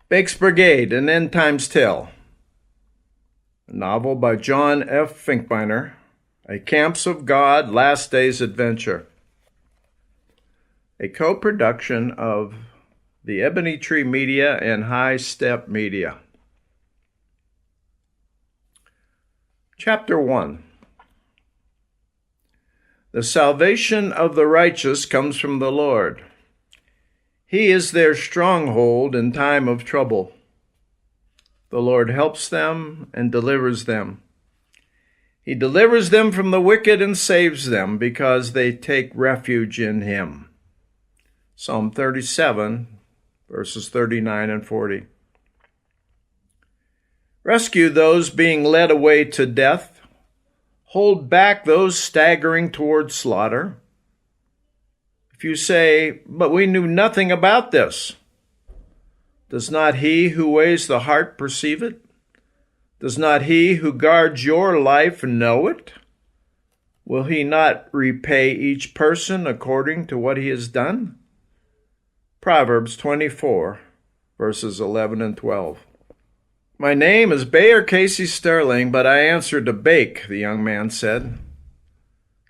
Bake's Brigade, An End Times Tale. A novel by John F. Finkbeiner. A Camps of God, Last Days Adventure. A co-production of the Ebony Tree Media and High Step Media. Chapter 1. The salvation of the righteous comes from the Lord. He is their stronghold in time of trouble. The Lord helps them and delivers them. He delivers them from the wicked and saves them because they take refuge in him. Psalm 37, verses 39 and 40. Rescue those being led away to death. Hold back those staggering toward slaughter. If you say, "But we knew nothing about this," does not he who weighs the heart perceive it? Does not he who guards your life know it? Will he not repay each person according to what he has done? Proverbs 24, verses 11 and 12. "My name is Bayer Casey Sterling, but I answer to Bake," the young man said.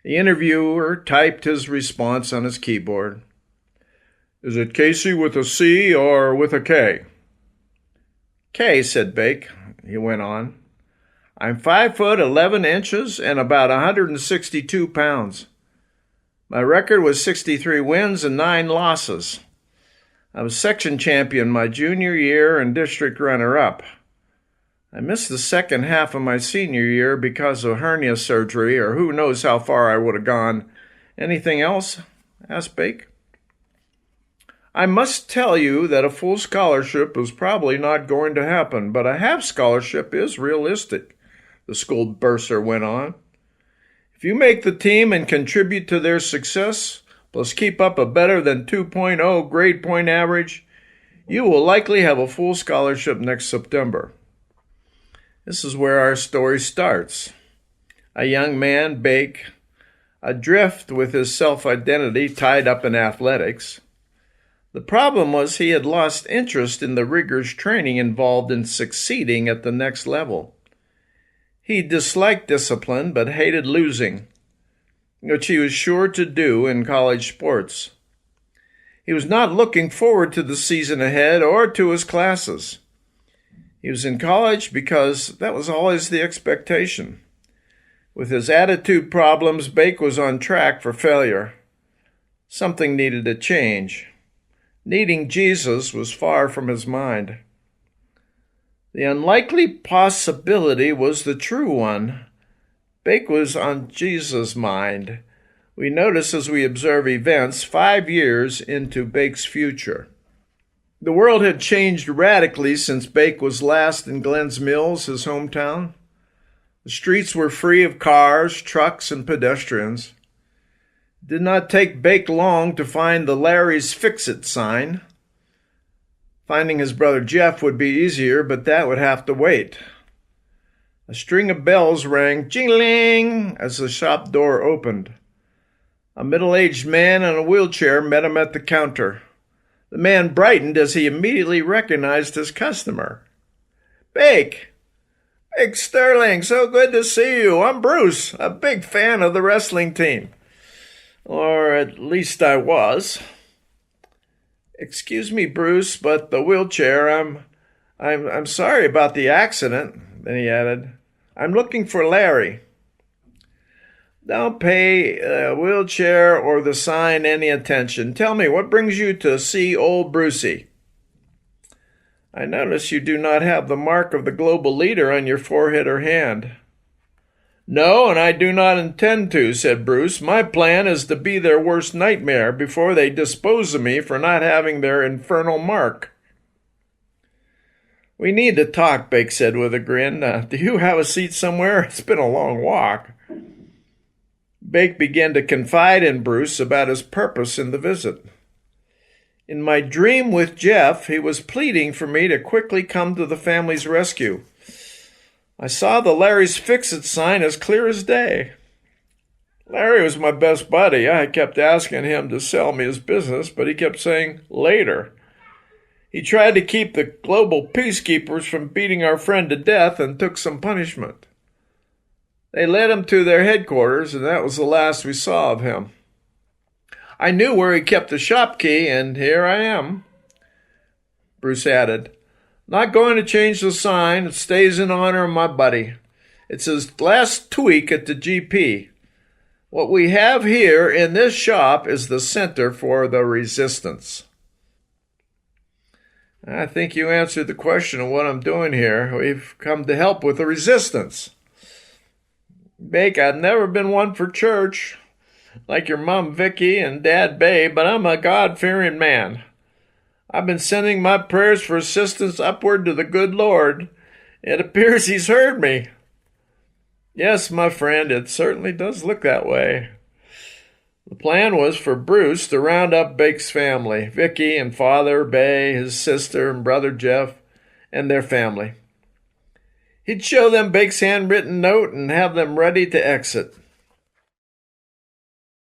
The interviewer typed his response on his keyboard. "Is it Casey with a C or with a K?" "K," said Bake. He went on. "I'm 5'11" and about 162 pounds. My record was 63 wins and 9 losses. I was section champion my junior year and district runner-up. I missed the second half of my senior year because of hernia surgery, or who knows how far I would have gone. Anything else?" asked Bake. "I must tell you that a full scholarship is probably not going to happen, but a half scholarship is realistic," the school bursar went on. "If you make the team and contribute to their success, plus keep up a better than 2.0 grade point average, you will likely have a full scholarship next September." This is where our story starts. A young man, Bake, adrift with his self-identity tied up in athletics. The problem was he had lost interest in the rigorous training involved in succeeding at the next level. He disliked discipline but hated losing, which he was sure to do in college sports. He was not looking forward to the season ahead or to his classes. He was in college because that was always the expectation. With his attitude problems, Bake was on track for failure. Something needed to change. Needing Jesus was far from his mind. The unlikely possibility was the true one. Bake was on Jesus' mind. We notice as we observe events 5 years into Bake's future. The world had changed radically since Bake was last in Glens Mills, his hometown. The streets were free of cars, trucks, and pedestrians. It did not take Bake long to find the Larry's Fix-It sign. Finding his brother Jeff would be easier, but that would have to wait. A string of bells rang jing-ling as the shop door opened. A middle-aged man in a wheelchair met him at the counter. The man brightened as he immediately recognized his customer. "Bake! Bake Sterling, so good to see you. I'm Bruce, a big fan of the wrestling team. Or at least I was." "Excuse me, Bruce, but the wheelchair, I'm sorry about the accident." Then he added, "I'm looking for Larry." "Don't pay a wheelchair or the sign any attention. Tell me, what brings you to see old Brucey?" "I notice you do not have the mark of the global leader on your forehead or hand." "No, and I do not intend to," said Bruce. "My plan is to be their worst nightmare before they dispose of me for not having their infernal mark." "We need to talk," Bake said with a grin. "Do you have a seat somewhere? It's been a long walk." Bake began to confide in Bruce about his purpose in the visit. "In my dream with Jeff, he was pleading for me to quickly come to the family's rescue. I saw the Larry's Fix-It sign as clear as day. Larry was my best buddy. I kept asking him to sell me his business, but he kept saying, 'later.' He tried to keep the global peacekeepers from beating our friend to death and took some punishment. They led him to their headquarters, and that was the last we saw of him. I knew where he kept the shop key, and here I am." Bruce added, "Not going to change the sign. It stays in honor of my buddy. It's his last tweak at the GP. What we have here in this shop is the center for the resistance." I think you answered the question of what I'm doing here. We've come to help with the resistance. Bake, I've never been one for church, like your mom Vicky and dad Babe, but I'm a God-fearing man. I've been sending my prayers for assistance upward to the good Lord. It appears he's heard me. Yes, my friend, it certainly does look that way. The plan was for Bruce to round up Bake's family, Vicky and Father Bay, his sister and brother Jeff, and their family. He'd show them Bake's handwritten note and have them ready to exit.